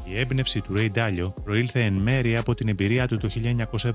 Η έμπνευση του Ray Dalio προήλθε εν μέρει από την εμπειρία του το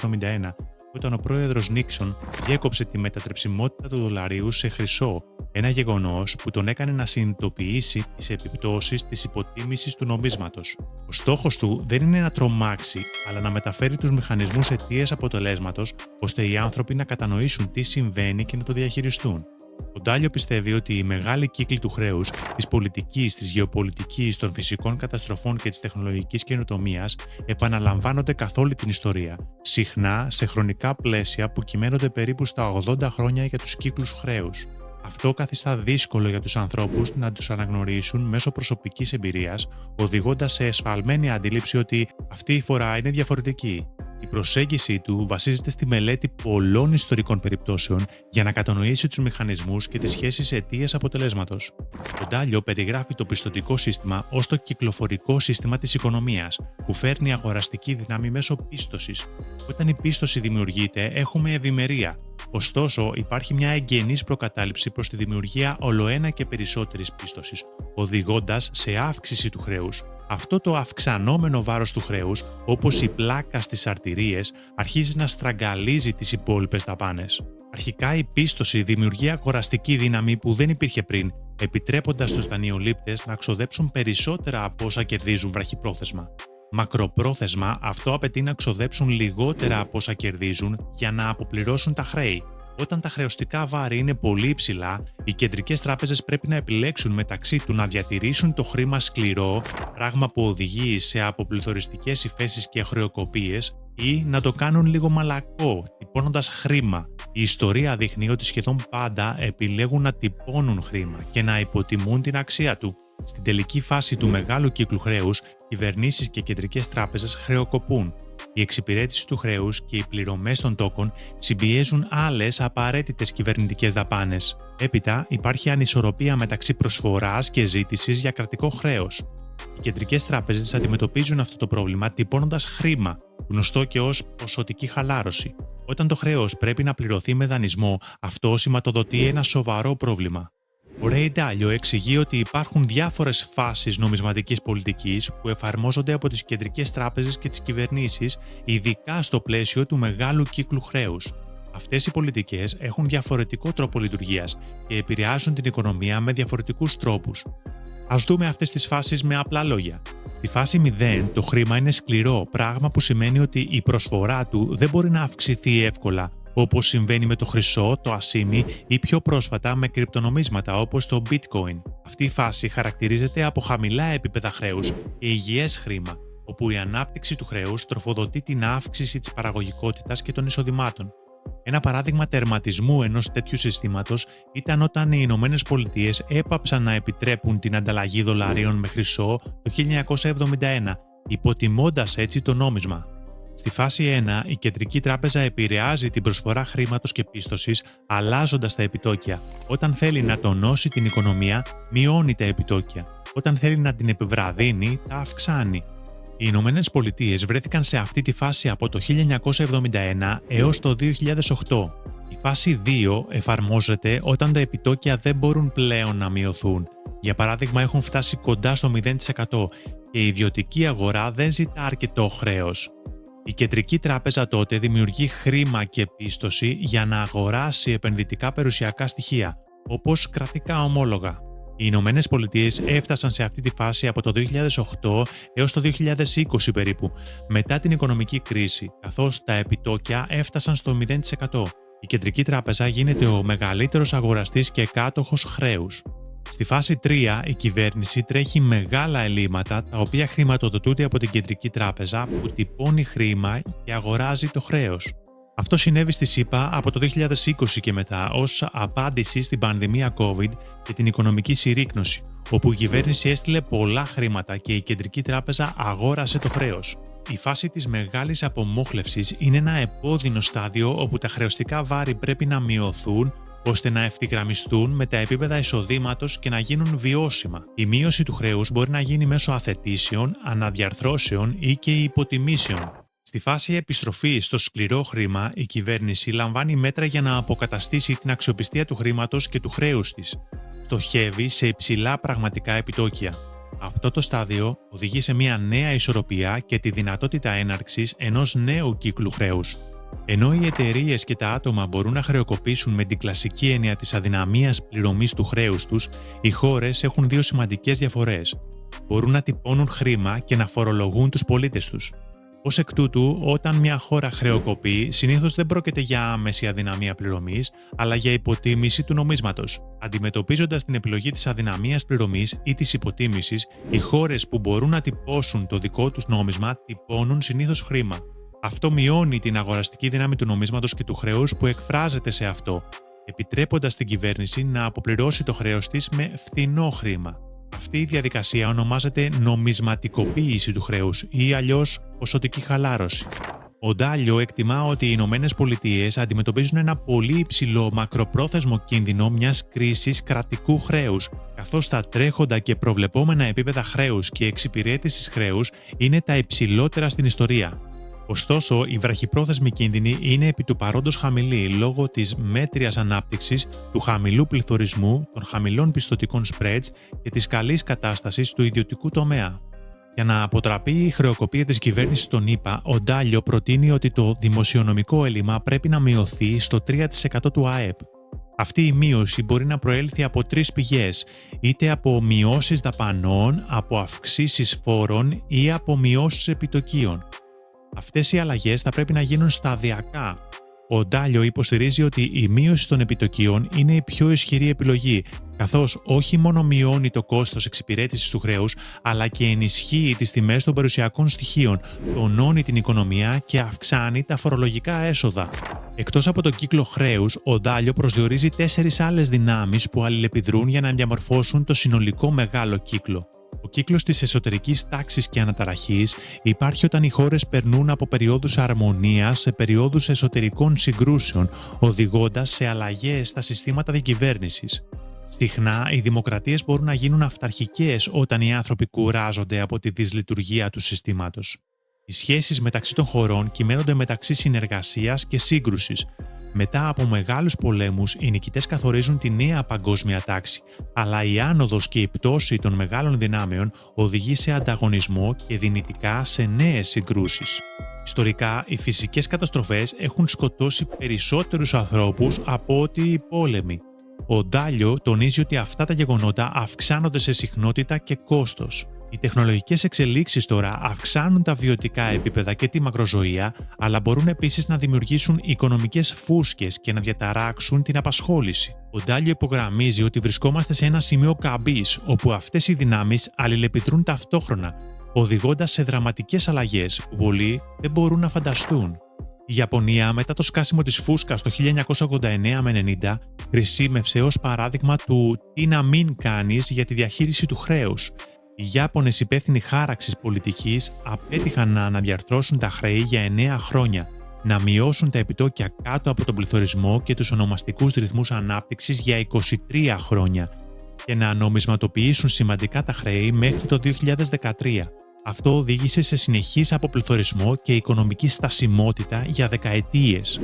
1971, όταν ο πρόεδρος Νίξον διέκοψε τη μετατρεψιμότητα του δολαρίου σε χρυσό, ένα γεγονός που τον έκανε να συνειδητοποιήσει τις επιπτώσεις της υποτίμησης του νομίσματος. Ο στόχος του δεν είναι να τρομάξει, αλλά να μεταφέρει τους μηχανισμούς αιτίας-αποτελέσματος, ώστε οι άνθρωποι να κατανοήσουν τι συμβαίνει και να το διαχειριστούν. Ο Ντάλιο πιστεύει ότι οι μεγάλοι κύκλοι του χρέους, της πολιτικής, της γεωπολιτικής, των φυσικών καταστροφών και της τεχνολογικής καινοτομίας επαναλαμβάνονται καθ' όλη την ιστορία, συχνά σε χρονικά πλαίσια που κυμαίνονται περίπου στα 80 χρόνια για τους κύκλους χρέους. Αυτό καθιστά δύσκολο για τους ανθρώπους να τους αναγνωρίσουν μέσω προσωπικής εμπειρίας, οδηγώντας σε εσφαλμένη αντίληψη ότι αυτή η φορά είναι διαφορετική. Η προσέγγιση του βασίζεται στη μελέτη πολλών ιστορικών περιπτώσεων για να κατανοήσει τους μηχανισμούς και τις σχέσεις αιτίας-αποτελέσματος. Ο Ντάλιο περιγράφει το πιστωτικό σύστημα ως το κυκλοφορικό σύστημα της οικονομίας, που φέρνει αγοραστική δύναμη μέσω πίστοσης. Όταν η πίστοση δημιουργείται, έχουμε ευημερία. Ωστόσο, υπάρχει μια εγγενής προκατάληψη προς τη δημιουργία ολοένα και περισσότερης πίστοσης, οδηγώντας σε αύξηση του χρέους. Αυτό το αυξανόμενο βάρος του χρέους, όπως η πλάκα στις αρτηρίες, αρχίζει να στραγγαλίζει τις υπόλοιπες δαπάνες. Αρχικά η πίστοση δημιουργεί αγοραστική δύναμη που δεν υπήρχε πριν, επιτρέποντας στους δανειολήπτες να ξοδέψουν περισσότερα από όσα κερδίζουν βραχυπρόθεσμα. Μακροπρόθεσμα, αυτό απαιτεί να ξοδέψουν λιγότερα από όσα κερδίζουν για να αποπληρώσουν τα χρέη. Όταν τα χρεωστικά βάρη είναι πολύ υψηλά, οι κεντρικές τράπεζες πρέπει να επιλέξουν μεταξύ του να διατηρήσουν το χρήμα σκληρό, πράγμα που οδηγεί σε αποπληθωριστικές υφέσεις και χρεοκοπίες, ή να το κάνουν λίγο μαλακό, τυπώνοντας χρήμα. Η ιστορία δείχνει ότι σχεδόν πάντα επιλέγουν να τυπώνουν χρήμα και να υποτιμούν την αξία του. Στην τελική φάση του μεγάλου κύκλου χρέους, κυβερνήσεις και κεντρικές τράπεζες χρεοκοπούν. Η εξυπηρέτηση του χρέους και οι πληρωμές των τόκων συμπιέζουν άλλες απαραίτητες κυβερνητικές δαπάνες. Έπειτα, υπάρχει ανισορροπία μεταξύ προσφοράς και ζήτησης για κρατικό χρέος. Οι κεντρικές τράπεζες αντιμετωπίζουν αυτό το πρόβλημα τυπώνοντας χρήμα, γνωστό και ως ποσοτική χαλάρωση. Όταν το χρέος πρέπει να πληρωθεί με δανεισμό, αυτό σηματοδοτεί ένα σοβαρό πρόβλημα. Ο Ray Dalio εξηγεί ότι υπάρχουν διάφορες φάσεις νομισματικής πολιτικής που εφαρμόζονται από τις κεντρικές τράπεζες και τις κυβερνήσεις, ειδικά στο πλαίσιο του μεγάλου κύκλου χρέους. Αυτές οι πολιτικές έχουν διαφορετικό τρόπο λειτουργίας και επηρεάζουν την οικονομία με διαφορετικούς τρόπους. Ας δούμε αυτές τις φάσεις με απλά λόγια. Στη φάση 0, το χρήμα είναι σκληρό, πράγμα που σημαίνει ότι η προσφορά του δεν μπορεί να αυξηθεί εύκολα, όπως συμβαίνει με το χρυσό, το ασίμι ή πιο πρόσφατα με κρυπτονομίσματα όπως το bitcoin. Αυτή η φάση χαρακτηρίζεται από χαμηλά επίπεδα χρέους και υγιές χρήμα, όπου η ανάπτυξη του χρέους τροφοδοτεί την αύξηση της παραγωγικότητας και των εισοδημάτων. Ένα παράδειγμα τερματισμού ενός τέτοιου συστήματος ήταν όταν οι Ηνωμένες Πολιτείες έπαψαν να επιτρέπουν την ανταλλαγή δολαρίων με χρυσό το 1971, υποτιμώντας έτσι το νόμισμα. Στη φάση 1, η Κεντρική Τράπεζα επηρεάζει την προσφορά χρήματος και πίστοσης, αλλάζοντας τα επιτόκια. Όταν θέλει να τονώσει την οικονομία, μειώνει τα επιτόκια. Όταν θέλει να την επιβραδύνει, τα αυξάνει. Οι Ηνωμένες Πολιτείες βρέθηκαν σε αυτή τη φάση από το 1971 έως το 2008. Η φάση 2 εφαρμόζεται όταν τα επιτόκια δεν μπορούν πλέον να μειωθούν. Για παράδειγμα, έχουν φτάσει κοντά στο 0% και η ιδιωτική αγορά δεν ζητά αρκετό χρέος. Η Κεντρική Τράπεζα τότε δημιουργεί χρήμα και πίστοση για να αγοράσει επενδυτικά περιουσιακά στοιχεία, όπως κρατικά ομόλογα. Οι Ηνωμένες Πολιτείες έφτασαν σε αυτή τη φάση από το 2008 έως το 2020 περίπου, μετά την οικονομική κρίση, καθώς τα επιτόκια έφτασαν στο 0%. Η Κεντρική Τράπεζα γίνεται ο μεγαλύτερος αγοραστής και κάτοχος χρέους. Στη φάση 3, η κυβέρνηση τρέχει μεγάλα ελλείμματα, τα οποία χρηματοδοτούνται από την Κεντρική Τράπεζα που τυπώνει χρήμα και αγοράζει το χρέος. Αυτό συνέβη στη ΣΥΠΑ από το 2020 και μετά ως απάντηση στην πανδημία COVID και την οικονομική συρρίκνωση, όπου η κυβέρνηση έστειλε πολλά χρήματα και η Κεντρική Τράπεζα αγόρασε το χρέος. Η φάση της μεγάλης απομόχλευσης είναι ένα επώδυνο στάδιο όπου τα χρεωστικά βάρη πρέπει να μειωθούν ώστε να ευθυγραμμιστούν με τα επίπεδα εισοδήματος και να γίνουν βιώσιμα. Η μείωση του χρέους μπορεί να γίνει μέσω αθετήσεων, αναδιαρθρώσεων ή και υποτιμήσεων. Στη φάση επιστροφής στο σκληρό χρήμα, η κυβέρνηση λαμβάνει μέτρα για να αποκαταστήσει την αξιοπιστία του χρήματος και του χρέους της. Στοχεύει σε υψηλά πραγματικά επιτόκια. Αυτό το στάδιο οδηγεί σε μια νέα ισορροπία και τη δυνατότητα έναρξης ενός νέου κύκλου χρέους. Ενώ οι εταιρείες και τα άτομα μπορούν να χρεοκοπήσουν με την κλασική έννοια της αδυναμίας πληρωμής του χρέους τους, οι χώρες έχουν δύο σημαντικές διαφορές. Μπορούν να τυπώνουν χρήμα και να φορολογούν τους πολίτες τους. Ως εκ τούτου, όταν μια χώρα χρεοκοπεί, συνήθως δεν πρόκειται για άμεση αδυναμία πληρωμής, αλλά για υποτίμηση του νομίσματος. Αντιμετωπίζοντας την επιλογή της αδυναμίας πληρωμής ή της υποτίμησης, οι χώρες που μπορούν να τυπώσουν το δικό τους νόμισμα τυπώνουν συνήθως χρήμα. Αυτό μειώνει την αγοραστική δύναμη του νομίσματος και του χρέους που εκφράζεται σε αυτό, επιτρέποντας στην κυβέρνηση να αποπληρώσει το χρέος της με φθηνό χρήμα. Αυτή η διαδικασία ονομάζεται νομισματικοποίηση του χρέους ή αλλιώς ποσοτική χαλάρωση. Ο Ντάλιο εκτιμά ότι οι Ηνωμένες Πολιτείες αντιμετωπίζουν ένα πολύ υψηλό μακροπρόθεσμο κίνδυνο μιας κρίσης κρατικού χρέους, καθώς τα τρέχοντα και προβλεπόμενα επίπεδα χρέους και εξυπηρέτησης χρέους είναι τα υψηλότερα στην ιστορία. Ωστόσο, οι βραχυπρόθεσμοι κίνδυνοι είναι επί του παρόντος χαμηλοί λόγω της μέτριας ανάπτυξης, του χαμηλού πληθωρισμού, των χαμηλών πιστωτικών spreads και της καλής κατάστασης του ιδιωτικού τομέα. Για να αποτραπεί η χρεοκοπία της κυβέρνησης των ΗΠΑ, ο Ντάλιο προτείνει ότι το δημοσιονομικό έλλειμμα πρέπει να μειωθεί στο 3% του ΑΕΠ. Αυτή η μείωση μπορεί να προέλθει από τρεις πηγές, είτε από μειώσεις δαπανών, από αυξήσεις φόρων ή από μειώσεις επιτοκίων. Αυτές οι αλλαγές θα πρέπει να γίνουν σταδιακά. Ο Ντάλιο υποστηρίζει ότι η μείωση των επιτοκίων είναι η πιο ισχυρή επιλογή, καθώς όχι μόνο μειώνει το κόστος εξυπηρέτησης του χρέους, αλλά και ενισχύει τις τιμές των περιουσιακών στοιχείων, τονώνει την οικονομία και αυξάνει τα φορολογικά έσοδα. Εκτός από τον κύκλο χρέους, ο Ντάλιο προσδιορίζει 4 άλλες δυνάμεις που αλληλεπιδρούν για να διαμορφώσουν το συνολικό μεγάλο κύκλο. Ο κύκλος της εσωτερικής τάξης και αναταραχής υπάρχει όταν οι χώρες περνούν από περιόδους αρμονίας σε περιόδους εσωτερικών συγκρούσεων, οδηγώντας σε αλλαγές στα συστήματα διακυβέρνησης. Συχνά, οι δημοκρατίες μπορούν να γίνουν αυταρχικές όταν οι άνθρωποι κουράζονται από τη δυσλειτουργία του συστήματος. Οι σχέσεις μεταξύ των χωρών κυμαίνονται μεταξύ συνεργασίας και σύγκρουσης. Μετά από μεγάλους πολέμους, οι νικητές καθορίζουν τη νέα παγκόσμια τάξη, αλλά η άνοδος και η πτώση των μεγάλων δυνάμεων οδηγεί σε ανταγωνισμό και δυνητικά σε νέες συγκρούσεις. Ιστορικά, οι φυσικές καταστροφές έχουν σκοτώσει περισσότερους ανθρώπους από ότι οι πόλεμοι. Ο Ντάλιο τονίζει ότι αυτά τα γεγονότα αυξάνονται σε συχνότητα και κόστος. Οι τεχνολογικές εξελίξεις τώρα αυξάνουν τα βιωτικά επίπεδα και τη μακροζωία, αλλά μπορούν επίσης να δημιουργήσουν οικονομικές φούσκες και να διαταράξουν την απασχόληση. Ο Ντάλιο υπογραμμίζει ότι βρισκόμαστε σε ένα σημείο καμπής, όπου αυτές οι δυνάμεις αλληλεπιδρούν ταυτόχρονα, οδηγώντας σε δραματικές αλλαγές που πολλοί δεν μπορούν να φανταστούν. Η Ιαπωνία, μετά το σκάσιμο της φούσκας το 1989 με 90, χρησιμεύσε ως παράδειγμα του «τι να μην κάνεις» για τη διαχείριση του χρέους. Οι Ιάπωνες υπεύθυνοι χάραξης πολιτικής απέτυχαν να αναδιαρθρώσουν τα χρέη για 9 χρόνια, να μειώσουν τα επιτόκια κάτω από τον πληθωρισμό και τους ονομαστικούς ρυθμούς ανάπτυξης για 23 χρόνια και να νομισματοποιήσουν σημαντικά τα χρέη μέχρι το 2013. Αυτό οδήγησε σε συνεχής αποπληθωρισμό και οικονομική στασιμότητα για δεκαετίες.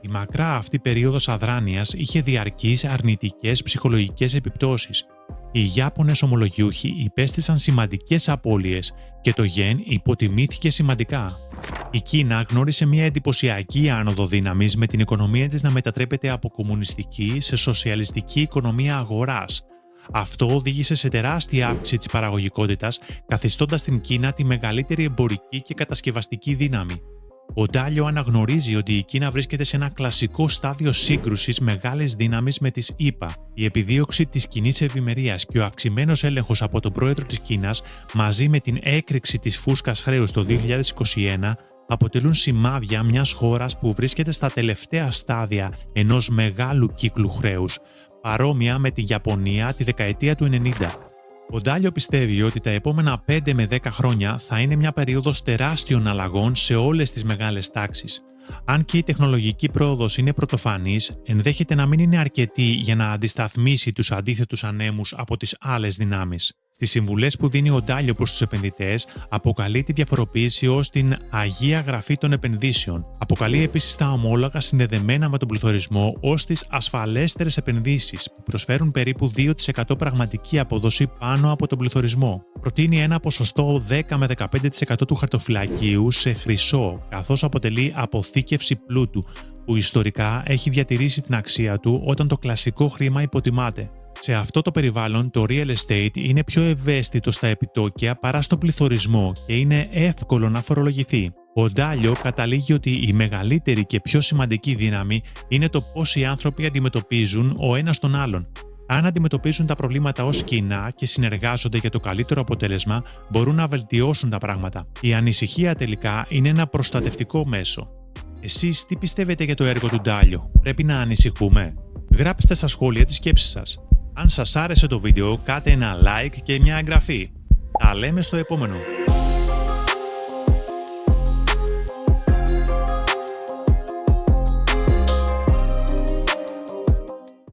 Η μακρά αυτή περίοδος αδράνειας είχε διαρκείς αρνητικές ψυχολογικές επιπτώσεις. Οι Ιάπωνες ομολογιούχοι υπέστησαν σημαντικές απώλειες και το γεν υποτιμήθηκε σημαντικά. Η Κίνα γνώρισε μια εντυπωσιακή άνοδο δύναμης με την οικονομία της να μετατρέπεται από κομμουνιστική σε σοσιαλιστική οικονομία αγοράς. Αυτό οδήγησε σε τεράστια αύξηση της παραγωγικότητας, καθιστώντας την Κίνα τη μεγαλύτερη εμπορική και κατασκευαστική δύναμη. Ο Ντάλιο αναγνωρίζει ότι η Κίνα βρίσκεται σε ένα κλασικό στάδιο σύγκρουσης μεγάλης δύναμης με τις ΗΠΑ. Η επιδίωξη της κοινής ευημερίας και ο αυξημένος έλεγχος από τον πρόεδρο της Κίνας, μαζί με την έκρηξη της φούσκας χρέους το 2021, αποτελούν σημάδια μιας χώρας που βρίσκεται στα τελευταία στάδια ενός μεγάλου κύκλου χρέους, παρόμοια με τη Ιαπωνία τη δεκαετία του 90. Ο Ντάλιο πιστεύει ότι τα επόμενα 5 με 10 χρόνια θα είναι μια περίοδος τεράστιων αλλαγών σε όλες τις μεγάλες τάξεις. Αν και η τεχνολογική πρόοδος είναι πρωτοφανής, ενδέχεται να μην είναι αρκετή για να αντισταθμίσει τους αντίθετους ανέμους από τις άλλες δυνάμεις. Στις συμβουλές που δίνει ο Ντάλιο προς τους επενδυτές, αποκαλεί τη διαφοροποίηση ως την Αγία Γραφή των Επενδύσεων. Αποκαλεί επίσης τα ομόλογα συνδεδεμένα με τον πληθωρισμό ως τις ασφαλέστερες επενδύσεις, που προσφέρουν περίπου 2% πραγματική απόδοση πάνω από τον πληθωρισμό. Προτείνει ένα ποσοστό 10 με 15% του χαρτοφυλακίου σε χρυσό, καθώς αποτελεί αποθήκευση πλούτου, που ιστορικά έχει διατηρήσει την αξία του όταν το κλασικό χρήμα υποτιμάται. Σε αυτό το περιβάλλον, το real estate είναι πιο ευαίσθητο στα επιτόκια παρά στον πληθωρισμό και είναι εύκολο να φορολογηθεί. Ο Ντάλιο καταλήγει ότι η μεγαλύτερη και πιο σημαντική δύναμη είναι το πώς οι άνθρωποι αντιμετωπίζουν ο ένας τον άλλον. Αν αντιμετωπίζουν τα προβλήματα ως κοινά και συνεργάζονται για το καλύτερο αποτέλεσμα, μπορούν να βελτιώσουν τα πράγματα. Η ανησυχία τελικά είναι ένα προστατευτικό μέσο. Εσείς τι πιστεύετε για το έργο του Ντάλιο? Πρέπει να ανησυχούμε? Γράψτε στα σχόλια τις σκέψεις σας. Αν σας άρεσε το βίντεο, κάντε ένα like και μια εγγραφή. Τα λέμε στο επόμενο.